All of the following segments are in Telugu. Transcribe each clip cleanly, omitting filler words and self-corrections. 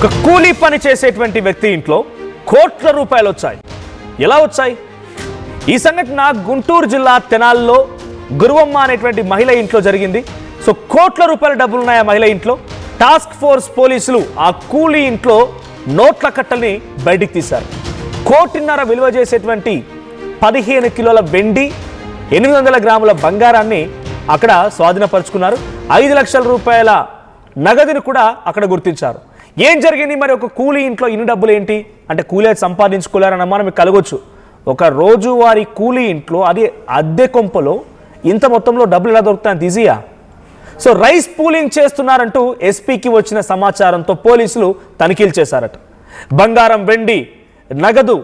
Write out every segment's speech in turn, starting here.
ఒక కూలీ పని చేసేటువంటి వ్యక్తి ఇంట్లో కోట్ల రూపాయలు వచ్చాయి. ఎలా వచ్చాయి? ఈ సంఘటన గుంటూరు జిల్లా తెనాల్లో గురువమ్మ అనేటువంటి మహిళ ఇంట్లో జరిగింది. సో కోట్ల రూపాయల డబ్బులు ఉన్నాయి ఆ మహిళ ఇంట్లో. టాస్క్ ఫోర్స్ పోలీసులు ఆ కూలీ ఇంట్లో నోట్ల కట్టల్ని బయటికి తీశారు. 1.5 కోటి విలువ చేసేటువంటి 15 కిలోల వెండి, 800 గ్రాముల బంగారాన్ని అక్కడ స్వాధీనపరుచుకున్నారు. 5 లక్షల రూపాయల నగదుని కూడా అక్కడ గుర్తించారు. ఏం జరిగింది మరి? ఒక కూలీ ఇంట్లో ఇన్ని డబ్బులు ఏంటి అంటే కూలీ సంపాదించుకోలేరని అనుమానం మీకు కలగొచ్చు. ఒక రోజువారీ కూలీ ఇంట్లో, అది అద్దె కొంపలో ఇంత మొత్తంలో డబ్బులు ఎలా దొరుకుతాయని ఈజీయా? సో రైస్ పూలింగ్ చేస్తున్నారంటూ ఎస్పీకి వచ్చిన సమాచారంతో పోలీసులు తనిఖీలు చేశారట. బంగారం, వెండి, నగదు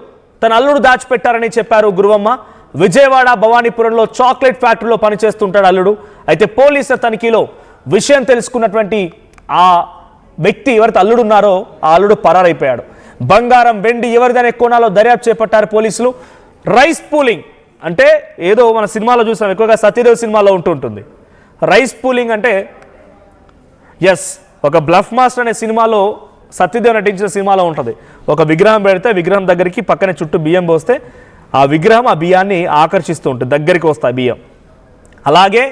తన అల్లుడు దాచిపెట్టారని చెప్పారు గురువమ్మ. విజయవాడ భవానీపురంలో చాక్లెట్ ఫ్యాక్టరీలో పనిచేస్తుంటాడు అల్లుడు. అయితే పోలీసుల తనిఖీలో విషయం తెలుసుకున్నటువంటి ఆ వ్యక్తి ఎవరైతే అల్లుడు ఉన్నారో ఆ అల్లుడు పరారైపోయాడు. బంగారం, వెండి ఎవరిదనే కోణాల్లో దర్యాప్తు చేపట్టారు పోలీసులు. రైస్ పూలింగ్ అంటే ఏదో మన సినిమాలో చూసాం, ఎక్కువగా సత్యదేవ్ సినిమాలో ఉంటుంటుంది. రైస్ పూలింగ్ అంటే ఒక బ్లఫ్ మాస్టర్ అనే సినిమాలో సత్యదేవ్ నటించిన సినిమాలో ఉంటుంది. ఒక విగ్రహం పెడితే విగ్రహం దగ్గరికి పక్కనే చుట్టూ బియ్యం పోస్తే ఆ విగ్రహం ఆ బియ్యాన్ని ఆకర్షిస్తూ ఉంటుంది, దగ్గరికి వస్తాయి బియ్యం. అలాగే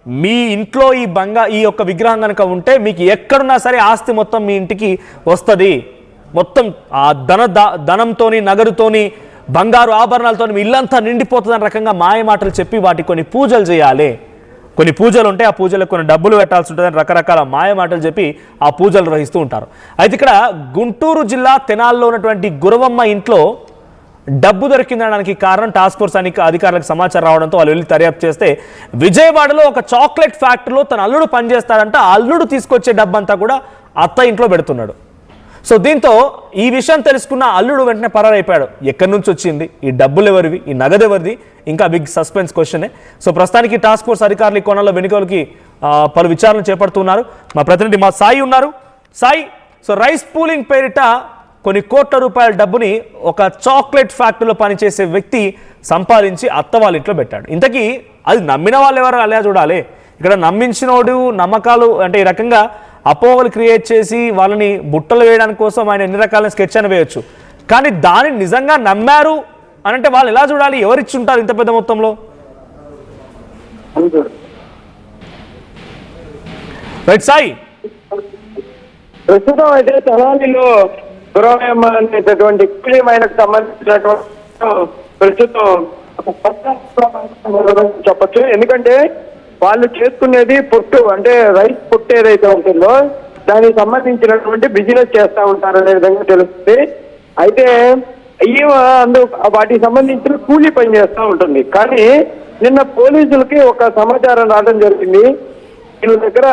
మీ ఇంట్లో ఈ యొక్క విగ్రహం కనుక ఉంటే మీకు ఎక్కడున్నా సరే ఆస్తి మొత్తం మీ ఇంటికి వస్తుంది. మొత్తం ఆ ధనంతోని, నగదుతోని, బంగారు ఆభరణాలతో మీ ఇల్లంతా నిండిపోతుందని రకంగా మాయ మాటలు చెప్పి వాటికి కొన్ని పూజలు చేయాలి. కొన్ని పూజలు ఉంటే ఆ పూజలకు కొన్ని డబ్బులు పెట్టాల్సి ఉంటుందని రకరకాల మాయ మాటలు చెప్పి ఆ పూజలు నిర్వహిస్తూ ఉంటారు. అయితే ఇక్కడ గుంటూరు జిల్లా తెనాల్లో ఉన్నటువంటి గురవమ్మ ఇంట్లో డబ్బు దొరికిందనడానికి కారణం టాస్క్ ఫోర్స్ అధికారులకు సమాచారం రావడంతో వాళ్ళు వెళ్ళి దర్యాప్తు చేస్తే విజయవాడలో ఒక చాక్లెట్ ఫ్యాక్టరీలో తన అల్లుడు పనిచేస్తాడంట. ఆ అల్లుడు తీసుకొచ్చే డబ్బంతా కూడా అత్త ఇంట్లో పెడుతున్నాడు. సో దీంతో ఈ విషయం తెలుసుకున్న అల్లుడు వెంటనే పరారైపోయాడు. ఎక్కడి నుంచి వచ్చింది ఈ డబ్బులు, ఎవరివి, ఈ నగదు ఎవరిది, ఇంకా బిగ్ సస్పెన్స్ క్వశ్చనే. సో ప్రస్తుతానికి టాస్క్ ఫోర్స్ అధికారులు ఈ కోణంలో వెనుకలకి పలు విచారణలు చేపడుతున్నారు. మా ప్రతినిధి మా సాయి ఉన్నారు. సాయి, సో రైస్ పూలింగ్ పేరిట కొన్ని కోట్ల రూపాయల డబ్బుని ఒక చాక్లెట్ ఫ్యాక్టరీలో పనిచేసే వ్యక్తి సంపాదించి అత్త వాళ్ళ ఇంట్లో పెట్టాడు. ఇంతకీ అది నమ్మిన వాళ్ళు ఎవరు అలా చూడాలి. ఇక్కడ నమ్మించినోడు నమ్మకాలు అంటే ఈ రకంగా అపోహలు క్రియేట్ చేసి వాళ్ళని బుట్టలు వేయడానికి కోసం ఆయన ఎన్ని రకాల స్కెచ్ అని వేయొచ్చు. కానీ దాన్ని నిజంగా నమ్మారు అని అంటే వాళ్ళు ఎలా చూడాలి? ఎవరిచ్చి ఉంటారు ఇంత పెద్ద మొత్తంలో? రైట్ సాయి, ప్రస్తుతం అయితే తెనాలిలో గురవమ్మ అనేటటువంటి కూలీమైనకు సంబంధించినటువంటి ప్రస్తుతం చెప్పచ్చు. ఎందుకంటే వాళ్ళు చేసుకునేది పొట్టు, అంటే రైస్ పొట్టు ఏదైతే ఉంటుందో దానికి సంబంధించినటువంటి బిజినెస్ చేస్తూ ఉంటారు అనే విధంగా తెలుస్తుంది. అయితే వాటికి సంబంధించిన కూలీ పని చేస్తూ ఉంటుంది. కానీ నిన్న పోలీసులకి ఒక సమాచారం రావడం జరిగింది. వీళ్ళ దగ్గర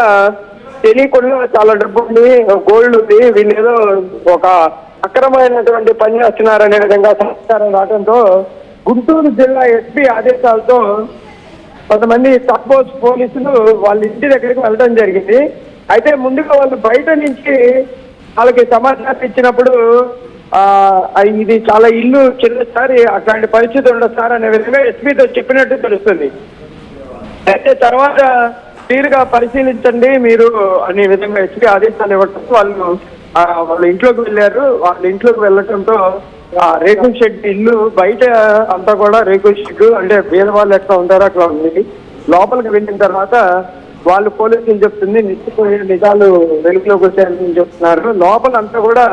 తెలియకుండా చాలా డబ్బు ఉంది, గోల్డ్ ఉంది, వీళ్ళు ఏదో ఒక అక్రమమైనటువంటి పని చేస్తున్నారు అనే విధంగా సమాచారం రావడంతో గుంటూరు జిల్లా ఎస్పీ ఆదేశాలతో కొంతమంది టాస్క్ ఫోర్స్ పోలీసులు వాళ్ళ ఇంటి దగ్గరికి వెళ్ళడం జరిగింది. అయితే ముందుగా వాళ్ళు బయట నుంచి వాళ్ళకి సమాచారం ఇచ్చినప్పుడు ఇది చాలా ఇల్లు చిన్నసారి అట్లాంటి పరిస్థితి ఉండదు సార్ అనే విధంగా ఎస్పీతో చెప్పినట్టు తెలుస్తుంది. అయితే తర్వాత క్లియర్గా పరిశీలించండి మీరు అనే విధంగా ఎస్పీ ఆదేశాలు ఇవ్వటం వాళ్ళ ఇంట్లోకి వెళ్ళారు. వాళ్ళ ఇంట్లోకి వెళ్ళటంతో రేకుల షెడ్ ఇల్లు బయట అంతా కూడా రేకుల షెడ్, అంటే వేరే వాళ్ళు ఎట్లా ఉంటారో అట్లా ఉంది. లోపలికి వెళ్ళిన తర్వాత వాళ్ళు పోలీసులు చెప్తుంది నిజాలు వెలుగులోకి వచ్చాయని చెప్తున్నారు. లోపల అంతా కూడా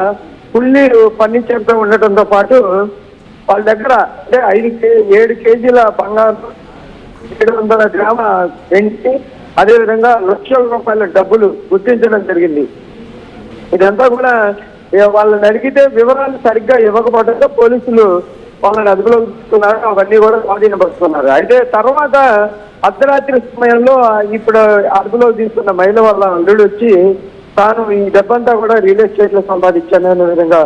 ఫుల్లీ ఫర్నిచర్తో ఉండటంతో పాటు వాళ్ళ దగ్గర అంటే 7 కేజీల బంగారం, 700 గ్రాముల వెండి, అదేవిధంగా లక్షల రూపాయల డబ్బులు గుర్తించడం జరిగింది. ఇదంతా కూడా వాళ్ళని అడిగితే వివరాలు సరిగ్గా ఇవ్వకపోవడంతో పోలీసులు వాళ్ళని అదుపులోకి తీసుకున్నారు. అవన్నీ కూడా స్వాధీనపరుచుకున్నారు. అయితే తర్వాత అర్ధరాత్రి సమయంలో ఇప్పుడు అదుపులోకి తీసుకున్న మహిళ వాళ్ళ అల్లుడు వచ్చి తాను ఈ డబ్బంతా కూడా రియల్ ఎస్టేట్ లో సంపాదించాను అనే విధంగా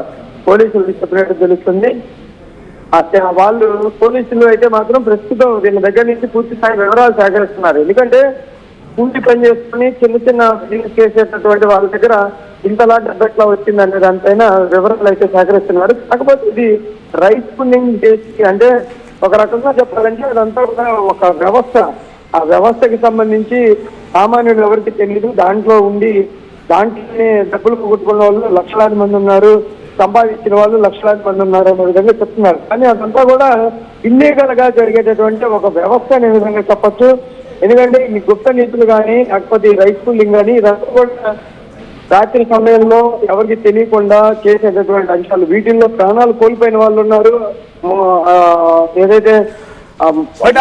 పోలీసులు చెప్పినట్టు తెలుస్తుంది. వాళ్ళు పోలీసులు అయితే మాత్రం ప్రస్తుతం దీని దగ్గర నుంచి పూర్తి స్థాయి వివరాలు సేకరిస్తున్నారు. ఎందుకంటే కూలి పని చేసుకుని చిన్న చిన్న బిజినెస్ చేసేటటువంటి వాళ్ళ దగ్గర ఇంతలా డబ్బెట్లా వచ్చిందనే దానిపైన వివరాలు అయితే సేకరిస్తున్నారు. కాకపోతే ఇది రైస్ పూలింగ్ చేసి అంటే ఒక రకంగా చెప్పాలంటే అదంతా కూడా ఒక వ్యవస్థ. ఆ వ్యవస్థకి సంబంధించి సామాన్యులు ఎవరికి తెలియదు. దాంట్లో ఉండి దాంట్లోనే డబ్బులు పోగొట్టుకున్న వాళ్ళు లక్షలాది మంది ఉన్నారు, సంపాదించిన వాళ్ళు లక్షలాది మంది ఉన్నారు అనే విధంగా చెప్తున్నారు. కానీ అదంతా కూడా ఇల్లీగల్ గా జరిగేటటువంటి ఒక వ్యవస్థ అనే విధంగా చెప్పొచ్చు. ఎందుకంటే ఈ గుప్త నీతులు కానీ లేకపోతే ఈ రైస్ పూలింగ్ కానీ ఇదంతా కూడా రాత్రి సమయంలో ఎవరికి తెలియకుండా చేసేటటువంటి అంశాలు. వీటిల్లో ప్రాణాలు కోల్పోయిన వాళ్ళు ఉన్నారు. ఏదైతే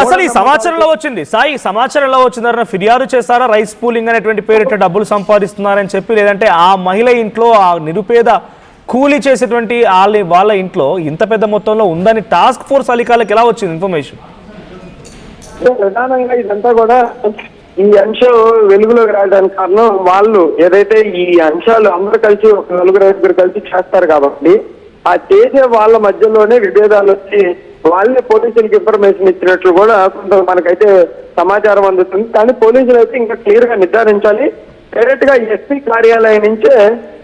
అసలు ఈ సమాచారంలో వచ్చింది సాయి, సమాచారంలో వచ్చిందన్న ఫిర్యాదు చేస్తారా రైస్ పూలింగ్ అనేటువంటి పేరిట డబ్బులు సంపాదిస్తున్నారని చెప్పి, లేదంటే ఆ మహిళ ఇంట్లో ఆ నిరుపేద కూలీ చేసేటువంటి వాళ్ళ ఇంట్లో ఇంత పెద్ద మొత్తంలో ఉందని టాస్క్ ఫోర్స్ అధికారులకు ఎలా వచ్చింది ఇన్ఫర్మేషన్? ప్రధానంగా ఇదంతా కూడా ఈ అంశం వెలుగులోకి రావడానికి కారణం వాళ్ళు ఏదైతే ఈ అంశాలు అందరూ కలిసి ఒక నలుగురు ఐదుగురు కలిసి చేస్తారు కాబట్టి ఆ చేసే వాళ్ళ మధ్యలోనే విభేదాలు వచ్చి వాళ్ళే పోలీసులకు ఇన్ఫర్మేషన్ ఇచ్చినట్లు కూడా కొంత మనకైతే సమాచారం అందుతుంది. కానీ పోలీసులు అయితే ఇంకా క్లియర్ గా నిర్ధారించాలి. డైరెక్ట్ గా ఎస్పీ కార్యాలయం నుంచే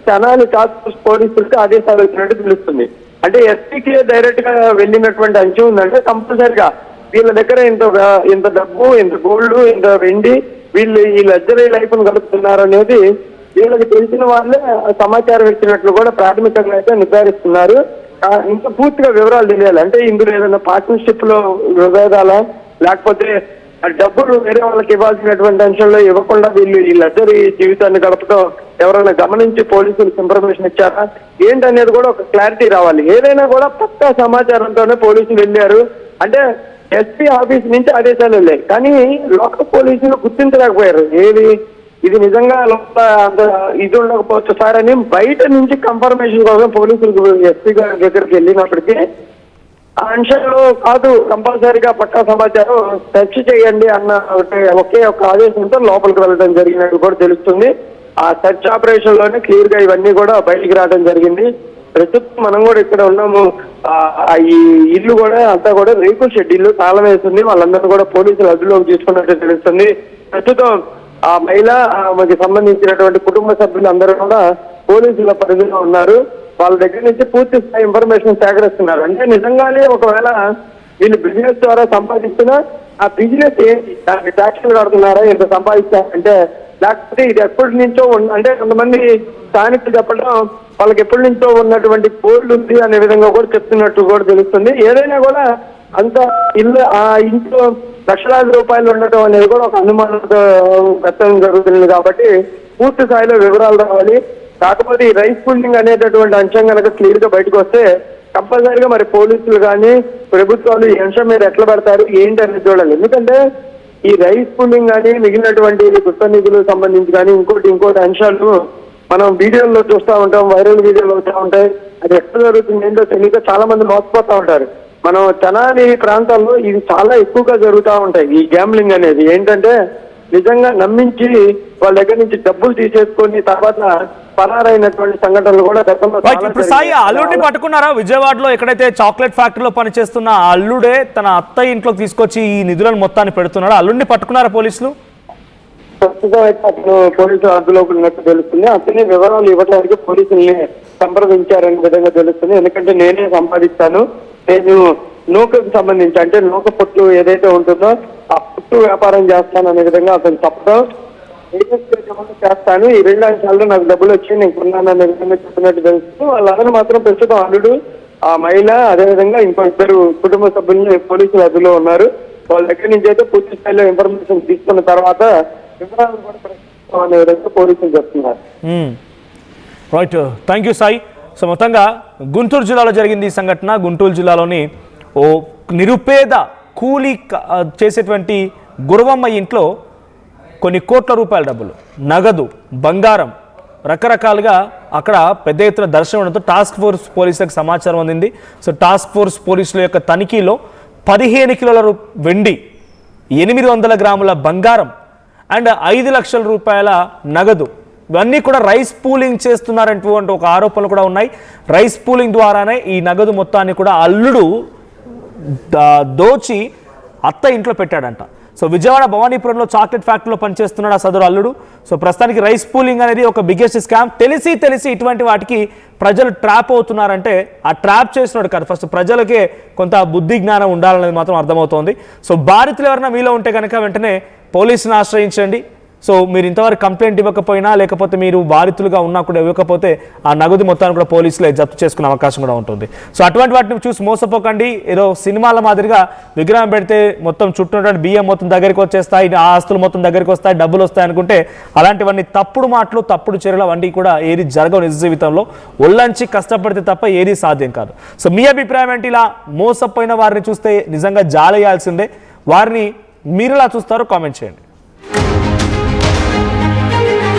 తెనాలి టాస్క్ ఫోర్స్ పోలీసులకి ఆదేశాలు వచ్చినట్టు తెలుస్తుంది. అంటే ఎస్పీకి డైరెక్ట్ గా వెళ్ళినటువంటి అంశం ఉందంటే కంపల్సరిగా వీళ్ళ దగ్గర ఇంత డబ్బు, ఇంత గోల్డ్, ఇంత వెండి, వీళ్ళు ఈ లగ్జరీ లైఫ్ ను గడుపుతున్నారు అనేది వీళ్ళకి తెలిసిన వాళ్ళే సమాచారం ఇచ్చినట్లు కూడా ప్రాథమికంగా అయితే నిర్ధారిస్తున్నారు. ఇంకా పూర్తిగా వివరాలు తెలియాలి. అంటే ఇందులో ఏదైనా పార్ట్నర్షిప్ లో విభేదాలా, లేకపోతే డబ్బులు వేరే వాళ్ళకి ఇవ్వాల్సినటువంటి అంశంలో ఇవ్వకుండా వీళ్ళు ఈ లగ్జరీ జీవితాన్ని గడపడం ఎవరైనా గమనించి పోలీసులకు ఇన్ఫర్మేషన్ ఇచ్చారా ఏంటనేది కూడా ఒక క్లారిటీ రావాలి. ఏదైనా కూడా పక్కా సమాచారంతోనే పోలీసులు వెళ్ళారు. అంటే ఎస్పీ ఆఫీస్ నుంచి ఆదేశాలు వెళ్ళాయి, కానీ లోకల్ పోలీసులు గుర్తించలేకపోయారు. ఇది నిజంగా లోపల అంత ఇది ఉండకపోవచ్చు సార్ అని బయట నుంచి కన్ఫర్మేషన్ కోసం పోలీసులు ఎస్పీ గారి దగ్గరికి వెళ్ళినప్పటికీ ఆ అంశంలో కాదు, కంపల్సరీగా పక్కా సమాచారం సెర్చ్ చేయండి అన్న ఒకే ఒక ఆదేశంతో లోపలికి వెళ్ళడం జరిగినట్టు కూడా తెలుస్తుంది. ఆ సెర్చ్ ఆపరేషన్ లోనే క్లియర్ గా ఇవన్నీ కూడా బయటికి రావడం జరిగింది. ప్రస్తుతం మనం కూడా ఇక్కడ ఉన్నాము. ఈ ఇల్లు కూడా అంతా కూడా రేకుల షెడ్ ఇల్లు, తాళం వేస్తుంది. వాళ్ళందరూ కూడా పోలీసులు అదుపులోకి తీసుకున్నట్టు తెలుస్తుంది. ప్రస్తుతం ఆ మహిళ ఆమెకి సంబంధించినటువంటి కుటుంబ సభ్యులు అందరూ కూడా పోలీసుల పరిధిలో ఉన్నారు. వాళ్ళ దగ్గర నుంచి పూర్తి స్థాయి ఇన్ఫర్మేషన్ సేకరిస్తున్నారు. అంటే నిజంగానే ఒకవేళ వీళ్ళు బిజినెస్ ద్వారా సంపాదిస్తున్నా ఆ బిజినెస్ ఏంటి, దానికి ట్యాక్స్లు కడుతున్నారా, ఎంత సంపాదిస్తారంటే, లేకపోతే ఇది ఎప్పటి నుంచో అంటే కొంతమంది స్థానికులు చెప్పడం వాళ్ళకి ఎప్పటి నుంచో ఉన్నటువంటి గోల్డ్ ఉంది అనే విధంగా కూడా చెప్తున్నట్టు కూడా తెలుస్తుంది. ఏదైనా కూడా అంత ఇల్లు ఆ ఇంట్లో లక్షలాది రూపాయలు ఉండటం అనేది కూడా ఒక అనుమానంతో వ్యక్తం జరుగుతుంది. కాబట్టి పూర్తి స్థాయిలో వివరాలు రావాలి. కాకపోతే ఈ రైస్ పూలింగ్ అనేటటువంటి అంశం కనుక క్లియర్ గా బయటకు వస్తే కంపల్సరీగా మరి పోలీసులు కానీ ప్రభుత్వాలు ఈ అంశం మీద ఎట్లా పెడతారు ఏంటి అనేది చూడాలి. ఎందుకంటే ఈ రైస్ పూలింగ్ కానీ మిగిలినటువంటి గుప్త నిధులకు సంబంధించి కానీ ఇంకోటి అంశాలు మనం వీడియోల్లో చూస్తూ ఉంటాం, వైరల్ వీడియోలు వస్తూ ఉంటాయి. అది ఎక్కడ జరుగుతుంది ఏంటో తెలియక చాలా మంది మోసపోతూ ఉంటారు. మనం తెనాలి ప్రాంతాల్లో ఇది చాలా ఎక్కువగా జరుగుతూ ఉంటాయి. ఈ గ్యాంబ్లింగ్ అనేది ఏంటంటే నిజంగా నమ్మించి వాళ్ళ దగ్గర నుంచి డబ్బులు తీసేసుకొని తర్వాత పరారైనటువంటి సంఘటనలు కూడా గతంలో. ఇప్పుడు సాయి అల్లుడిని పట్టుకున్నారా? విజయవాడలో ఎక్కడైతే చాక్లెట్ ఫ్యాక్టరీలో పనిచేస్తున్న అల్లుడే తన అత్తయ్య ఇంట్లోకి తీసుకొచ్చి ఈ నిధులను మొత్తాన్ని పెడుతున్నాడు. అల్లుడిని పట్టుకున్నారా పోలీసులు? ప్రస్తుతం అయితే అతను పోలీసులు అదుపులోకి ఉన్నట్టు తెలుస్తుంది. అతని వివరాలు ఇవ్వడానికి పోలీసుల్ని సంప్రదించారనే విధంగా తెలుస్తుంది. ఎందుకంటే నేనే సంపాదిస్తాను, నేను నూకకు సంబంధించి అంటే నూక పొట్టు ఏదైతే ఉంటుందో ఆ పొట్టు వ్యాపారం చేస్తాను అనే విధంగా అతను చెప్పడం, చేస్తాను, ఈ 2 అంశాల్లో నాకు డబ్బులు వచ్చి నేను కొన్నాను అనే విధంగా చెప్పినట్టు తెలుస్తుంది. వాళ్ళందరూ మాత్రం ప్రస్తుతం అల్లుడు, ఆ మహిళ, అదేవిధంగా ఇంకో 2 కుటుంబ సభ్యులు పోలీసులు అదుపులో ఉన్నారు. వాళ్ళ దగ్గర నుంచి అయితే పూర్తి స్థాయిలో ఇన్ఫర్మేషన్ తీసుకున్న తర్వాత వివరాలు కూడా అనే విధంగా పోలీసులు చెప్తున్నారు. Right, thank you Sai. So మొత్తంగా గుంటూరు జిల్లాలో జరిగింది ఈ సంఘటన. గుంటూరు జిల్లాలోని ఓ నిరుపేద కూలీ చేసేటువంటి గురవమ్మ ఇంట్లో కొన్ని కోట్ల రూపాయల డబ్బులు, నగదు, బంగారం రకరకాలుగా అక్కడ పెద్ద ఎత్తున దర్శనం ఉండడంతో టాస్క్ ఫోర్స్ పోలీసులకు సమాచారం అందింది. సో టాస్క్ ఫోర్స్ పోలీసుల యొక్క తనిఖీలో 15 కిలోల వెండి, 800 గ్రాముల బంగారం అండ్ 5 లక్షల రూపాయల నగదు, ఇవన్నీ కూడా రైస్ పూలింగ్ చేస్తున్నారంటువంటి ఒక ఆరోపణలు కూడా ఉన్నాయి. రైస్ పూలింగ్ ద్వారానే ఈ నగదు మొత్తాన్ని కూడా అల్లుడు దోచి అత్త ఇంట్లో పెట్టాడంట. సో విజయవాడ భవానీపురంలో చాక్లెట్ ఫ్యాక్టరీలో పనిచేస్తున్నాడు ఆ సదరు అల్లుడు. సో ప్రస్తుతానికి రైస్ పూలింగ్ అనేది ఒక బిగ్గెస్ట్ స్కామ్. తెలిసి ఇటువంటి వాటికి ప్రజలు ట్రాప్ అవుతున్నారంటే ఆ ట్రాప్ చేసినాడు కాదు, ఫస్ట్ ప్రజలకే కొంత బుద్ధి జ్ఞానం ఉండాలనేది మాత్రం అర్థమవుతోంది. సో బాధితులు ఎవరైనా మీలో ఉంటే కనుక వెంటనే పోలీసుని ఆశ్రయించండి. సో మీరు ఇంతవరకు కంప్లైంట్ ఇవ్వకపోయినా లేకపోతే మీరు బాధితులుగా ఉన్నా కూడా ఇవ్వకపోతే ఆ నగదు మొత్తాన్ని కూడా పోలీసులే జప్తు చేసుకునే అవకాశం కూడా ఉంటుంది. సో అటువంటి వాటిని చూసి మోసపోకండి. ఏదో సినిమాల మాదిరిగా విగ్రహం పెడితే మొత్తం చుట్టూ బియ్యం మొత్తం దగ్గరికి వచ్చేస్తాయి, ఆ ఆస్తులు మొత్తం దగ్గరికి వస్తాయి, డబ్బులు వస్తాయి అనుకుంటే అలాంటివన్నీ తప్పుడు మాటలు, తప్పుడు చర్యలు అవన్నీ కూడా ఏది జరగవు నిజ జీవితంలో. ఒళ్ళంచి కష్టపడితే తప్ప ఏది సాధ్యం కాదు. సో మీ అభిప్రాయం ఏంటి? ఇలా మోసపోయిన వారిని చూస్తే నిజంగా జాలేయాల్సిందే. వారిని మీరులా చూస్తారో కామెంట్ చేయండి.